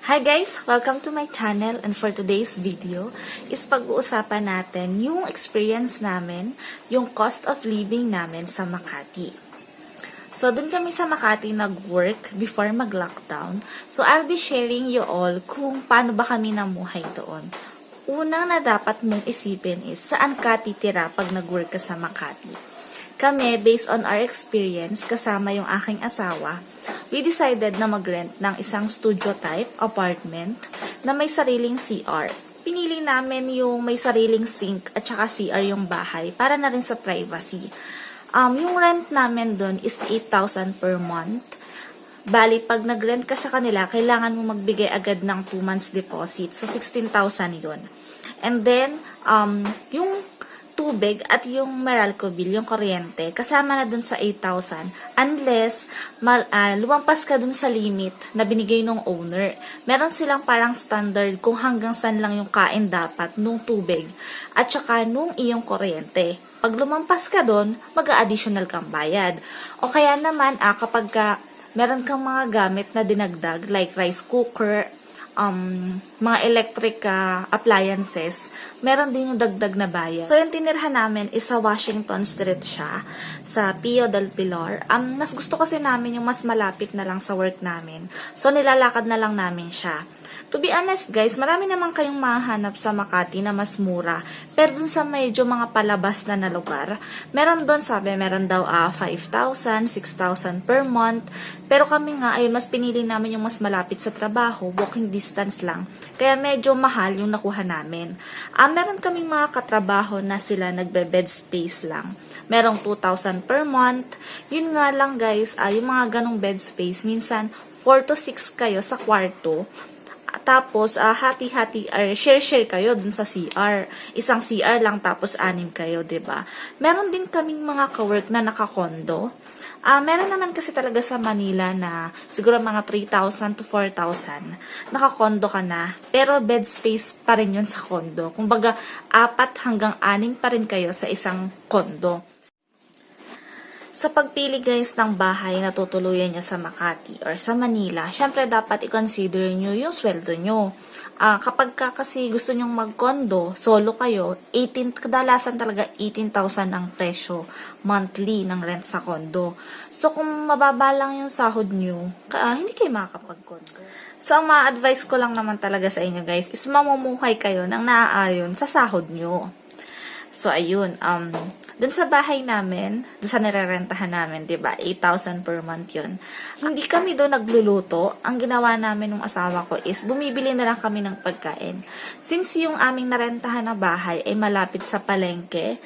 Hi guys! Welcome to my channel, and for today's video is pag-uusapan natin yung experience namin, yung cost of living namin sa Makati. So, dun kami sa Makati nag-work before mag-lockdown. So, I'll be sharing you all kung paano ba kami namuhay doon. Unang na dapat mong isipin is saan ka titira pag nag-work ka sa Makati. Kami, based on our experience, kasama yung aking asawa, we decided na mag-rent ng isang studio type apartment na may sariling CR. Pinili namin yung may sariling sink at saka CR yung bahay para na rin sa privacy. Yung rent namin doon is 8,000 per month. Bali, pag nag-rent ka sa kanila, kailangan mo magbigay agad ng 2 months deposit. So, 16,000 yun. And then, yung tubig at yung Meralco bill, yung kuryente, kasama na dun sa 8,000 unless lumampas ka dun sa limit na binigay ng owner. Meron silang parang standard kung hanggang saan lang yung kain dapat nung tubig at saka nung iyong kuryente. Pag lumampas ka dun, mag-a-additional kang bayad. O kaya naman, kapag meron kang mga gamit na dinagdag like rice cooker, mga electric appliances, meron din yung dagdag na bayad. So, yung tinirhan namin is sa Washington Street siya, sa Pio del Pilar. Mas gusto kasi namin yung mas malapit na lang sa work namin. So, nilalakad na lang namin siya. To be honest guys, marami naman kayong mahanap sa Makati na mas mura. Pero dun sa medyo mga palabas na lugar, meron doon meron daw 5,000, 6,000 per month. Pero kami nga, ayun, mas pinili namin yung mas malapit sa trabaho, walking distance lang. Kaya medyo mahal yung nakuha namin. Meron kaming mga katrabaho na sila nagbe-bed space lang. Merong 2,000 per month. Yun nga lang guys, yung mga ganong bed space, minsan 4 to 6 kayo sa kwarto. Tapos, hati-hati, share-share kayo dun sa CR. Isang CR lang, tapos 6 kayo, ba diba? Meron din kaming mga kawork na nakakondo. Meron naman kasi talaga sa Manila na siguro mga 3,000 to 4,000. Nakakondo ka na. Pero bed space pa rin yun sa kondo. Kumbaga, 4 hanggang 6 pa rin kayo sa isang kondo. Sa pagpili guys ng bahay na tutuluyan nyo sa Makati or sa Manila, syempre dapat i-consider nyo yung sweldo nyo. Kapag kasi gusto nyong mag-condo, solo kayo, kadalasan talaga 18,000 ang presyo monthly ng rent sa condo. So kung mababa lang yung sahod nyo, hindi kayo makakapag-condo. So ang ma-advise ko lang naman talaga sa inyo guys is mamumuhay kayo ng naaayon sa sahod nyo. So, ayun, dun sa bahay namin, dun sa nirerentahan namin, diba, 8,000 per month yun. Hindi kami doon nagluluto. Ang ginawa namin ng asawa ko is, bumibili na lang kami ng pagkain. Since yung aming narentahan na bahay ay malapit sa palengke,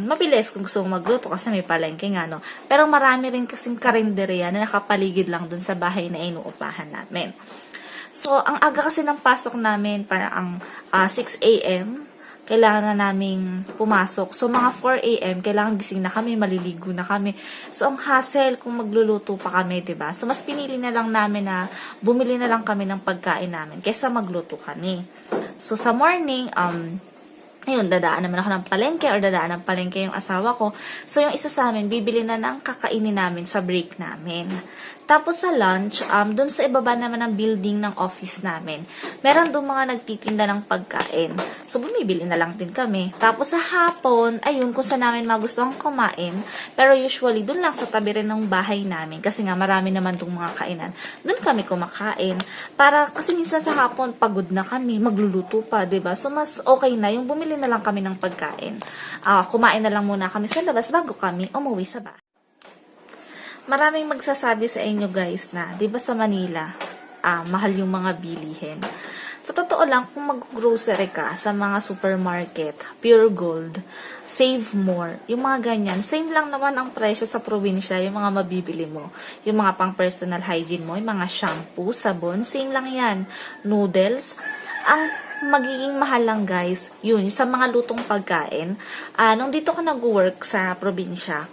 mabilis kung gusto mong magluto kasi may palengke nga, no? Pero marami rin kasing karinderya na nakapaligid lang dun sa bahay na inuupahan namin. So, ang aga kasi ng pasok namin, parang 6 a.m., kailangan na naming pumasok. So, mga 4 a.m., kailangan gising na kami, maliligo na kami. So, ang hassle kung magluluto pa kami, diba? So, mas pinili na lang namin na bumili na lang kami ng pagkain namin kaysa magluto kami. So, sa morning, ayun, dadaan naman ako ng palengke or dadaan ng palengke yung asawa ko. So, yung isa sa amin, bibili na ng kakainin namin sa break namin. Tapos sa lunch, dun sa ibaba naman ng building ng office namin, meron doon mga nagtitinda ng pagkain. So, bumibili na lang din kami. Tapos sa hapon, ayun, kung saan namin magustuhan kumain, pero usually, dun lang sa tabi rin ng bahay namin, kasi nga marami naman tong mga kainan, dun kami kumakain. Kasi minsan sa hapon, pagod na kami, magluluto pa, diba? So, mas okay na yung bumili na lang kami ng pagkain. Kumain na lang muna kami sa labas bago kami umuwi sa bahay. Maraming magsasabi sa inyo guys na, di ba sa Manila, mahal yung mga bilihin. Sa totoo lang, kung mag-grocery ka sa mga supermarket, Pure Gold, Save More, yung mga ganyan, same lang naman ang presyo sa probinsya, yung mga mabibili mo. Yung mga pang personal hygiene mo, yung mga shampoo, sabon, same lang yan. Noodles, ang magiging mahal lang guys, yun, sa mga lutong pagkain. Nung dito ko nag-work sa probinsya,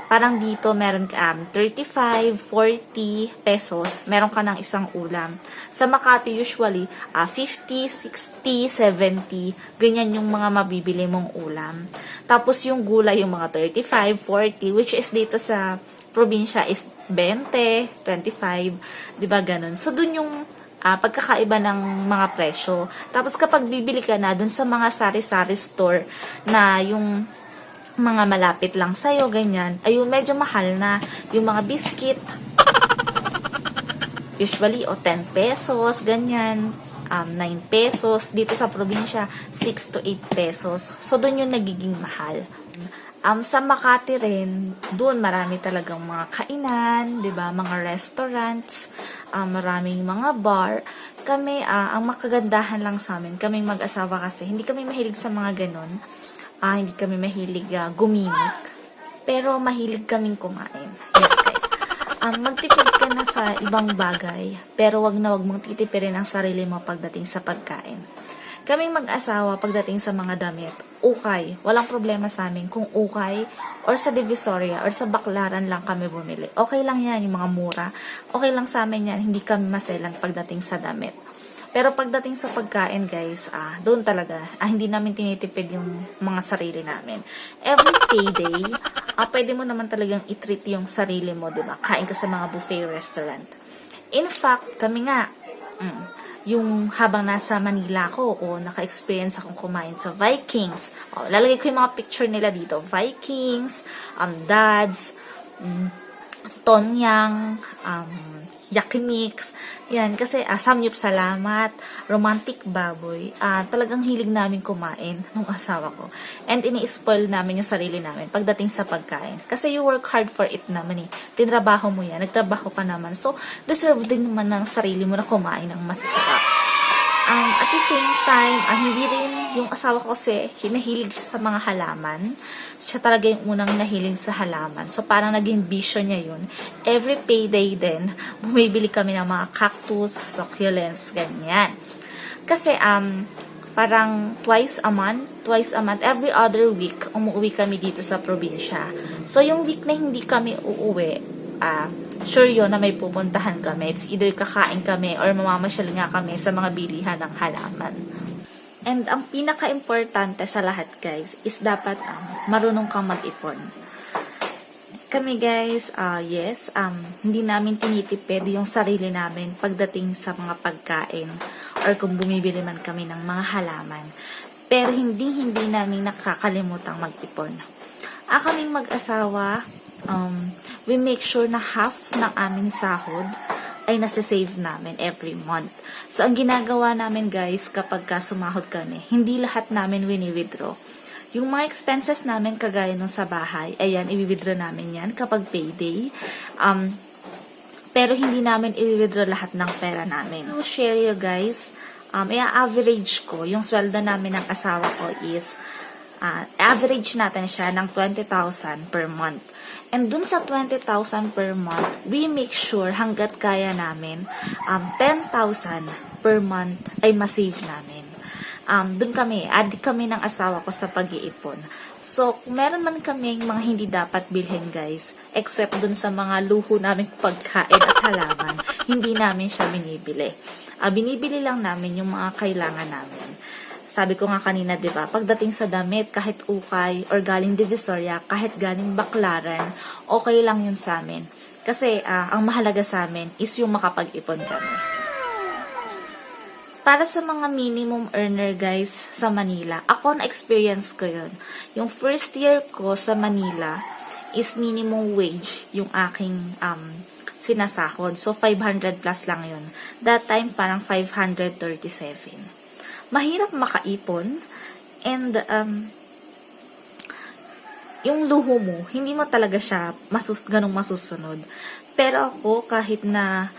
parang dito meron ka 35, 40 pesos, meron ka ng isang ulam. Sa Makati usually 50, 60, 70, ganyan yung mga mabibili mong ulam. Tapos yung gulay yung mga 35, 40, which is dito sa probinsya is 20, 25, 'di ba ganun? So dun yung pagkakaiba ng mga presyo. Tapos kapag bibili ka na dun sa mga sari-sari store na yung mga malapit lang sa'yo, ganyan, ayun, medyo mahal na. Yung mga biscuit, usually, 10 pesos, ganyan, 9 pesos. Dito sa probinsya, 6 to 8 pesos. So, dun yung nagiging mahal. Sa Makati rin, doon marami talagang mga kainan, 'di ba? Mga restaurants, maraming mga bar. Kami, ang makagandahan lang sa amin, kaming mag-asawa kasi, hindi kami mahilig sa mga ganon. Hindi kami mahilig gumimik. Pero mahilig kaming kumain. Yes, guys. Magtipid ka na sa ibang bagay, pero wag na wag mong titipirin ang sarili mo pagdating sa pagkain. Kaming mag-asawa pagdating sa mga damit, ukay. Walang problema sa amin kung ukay or sa Divisoria or sa Baclaran lang kami bumili. Okay lang yan, yung mga mura. Okay lang sa amin yan, hindi kami maselan pagdating sa damit. Pero pagdating sa pagkain, guys, doon talaga, hindi namin tinitipid yung mga sarili namin. Every payday, pwede mo naman talagang i-treat yung sarili mo, diba? Kain ka sa mga buffet restaurant. In fact, kami nga, yung habang nasa Manila ako o naka-experience akong kumain sa Vikings. Lalagay ko yung mga picture nila dito. Vikings, Dads, Tonyang, Yakimix. Yan, kasi Samyup Salamat, Romantic Baboy. Talagang hilig namin kumain nung asawa ko. And ini-spoil namin yung sarili namin pagdating sa pagkain. Kasi you work hard for it naman eh. Tinrabaho mo yan, nagtrabaho ka naman. So, deserve din naman ng sarili mo na kumain ng masasarap. At the same time, hindi rin yung asawa ko kasi hinahilig siya sa mga halaman. Siya talaga yung unang nahilig sa halaman. So, parang naging vision niya yun. Every payday din, bumibili kami ng mga cactus, succulents, ganyan. Kasi, parang twice a month, every other week, umuwi kami dito sa probinsya. So, yung week na hindi kami uuwi, sure yun na may pupuntahan kami. It's either kakain kami or mamamasyal nga kami sa mga bilihan ng halaman. And ang pinaka-importante sa lahat, guys, is dapat marunong kang mag-ipon. Kami, guys, yes, hindi namin tinitipid yung sarili namin pagdating sa mga pagkain or kung bumibili man kami ng mga halaman. Pero hindi namin nakakalimutang mag-ipon. Kaming mag-asawa, we make sure na half ng aming sahod ay nasa-save namin every month. So, ang ginagawa namin, guys, kapag sumahod kami, hindi lahat namin wini-withdraw. Yung mga expenses namin, kagaya nung sa bahay, ayan, i-withdraw namin yan kapag payday. Pero hindi namin i-withdraw lahat ng pera namin. I'll share you, guys, i-average ko, yung sweldo namin ng asawa ko is, average natin siya ng 20,000 per month. And dun sa 20,000 per month, we make sure hanggat kaya namin, 10,000 per month ay masave namin. Dun kami, adik kami ng asawa ko sa pag-iipon. So, kung meron man kami mga hindi dapat bilhin, guys, except dun sa mga luho namin pagkain at halaman, hindi namin siya binibili. Binibili lang namin yung mga kailangan namin. Sabi ko nga kanina, di ba, pagdating sa damit, kahit ukay or galing Divisoria, kahit galing Baclaran, okay lang yun sa amin. Kasi ang mahalaga sa amin is yung makapag-ipon kami. Para sa mga minimum earner, guys, sa Manila, ako na-experience ko yun. Yung first year ko sa Manila is minimum wage yung aking sinasahod. So, 500 plus lang yun. That time, parang 537. Mahirap makaipon and yung luho mo, hindi mo talaga siya ganong masusunod. Pero ako, kahit na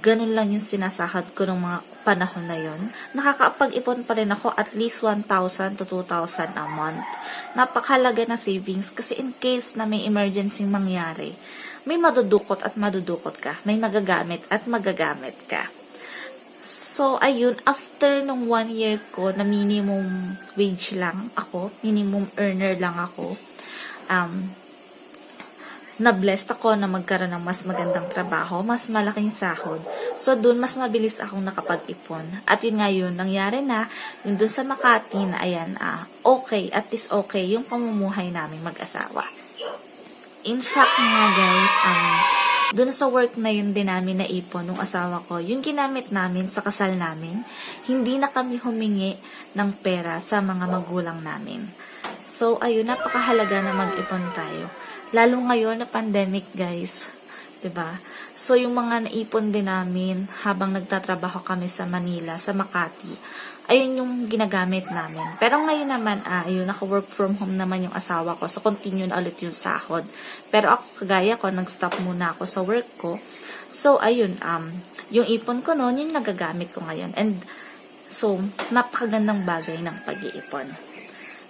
ganun lang yung sinasahod ko ng mga panahon na yon, nakakapag-ipon pa rin ako at least 1,000 to 2,000 a month. Napakahalaga na savings kasi in case na may emergency mangyari, may madudukot at madudukot ka. May magagamit at magagamit ka. So, ayun, after nung 1 year ko na minimum wage lang ako, minimum earner lang ako, na-blessed ako na magkaroon ng mas magandang trabaho, mas malaking sahod. So, dun mas mabilis akong nakapag-ipon. At yun nga yun, nangyari na, yung dun sa Makati na, ayan, okay, at least okay, yung pamumuhay namin mag-asawa. In fact nga, guys, Doon sa work na yun din namin naipon nung asawa ko, yung ginamit namin sa kasal namin, hindi na kami humingi ng pera sa mga magulang namin. So, ayun, napakahalaga na mag-ipon tayo. Lalo ngayon na pandemic, guys. 'Di ba? So, yung mga naipon din namin habang nagtatrabaho kami sa Manila, sa Makati, ayun yung ginagamit namin. Pero ngayon naman, ayun, naka-work from home naman yung asawa ko. So, continue na ulit yung sahod. Pero ako, kagaya ko, nag-stop muna ako sa work ko. So, ayun, yung ipon ko noon, yung nagagamit ko ngayon. And, so, napakagandang bagay ng pag-iipon.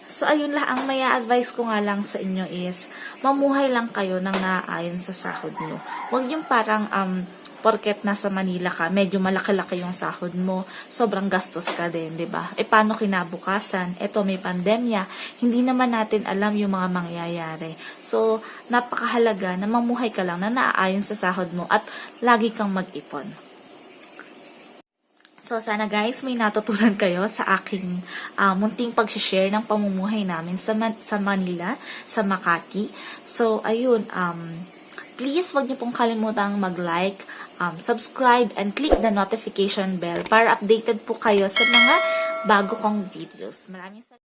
So, ayun lang, ang may advice ko nga lang sa inyo is, mamuhay lang kayo ng naaayon sa sahod nyo. Huwag yung parang, porket nasa Manila ka, medyo malaki-laki yung sahod mo, sobrang gastos ka din, 'di ba? E paano kinabukasan? Eto may pandemya, hindi naman natin alam yung mga mangyayari. So, napakahalaga na mamuhay ka lang na naaayon sa sahod mo at lagi kang mag-ipon. So, sana guys, may natutunan kayo sa aking munting pag-share ng pamumuhay namin sa Manila, sa Makati. So, ayun, please, wag niyo pong kalimutang mag-like, subscribe, and click the notification bell para updated po kayo sa mga bago kong videos. Maraming salamat.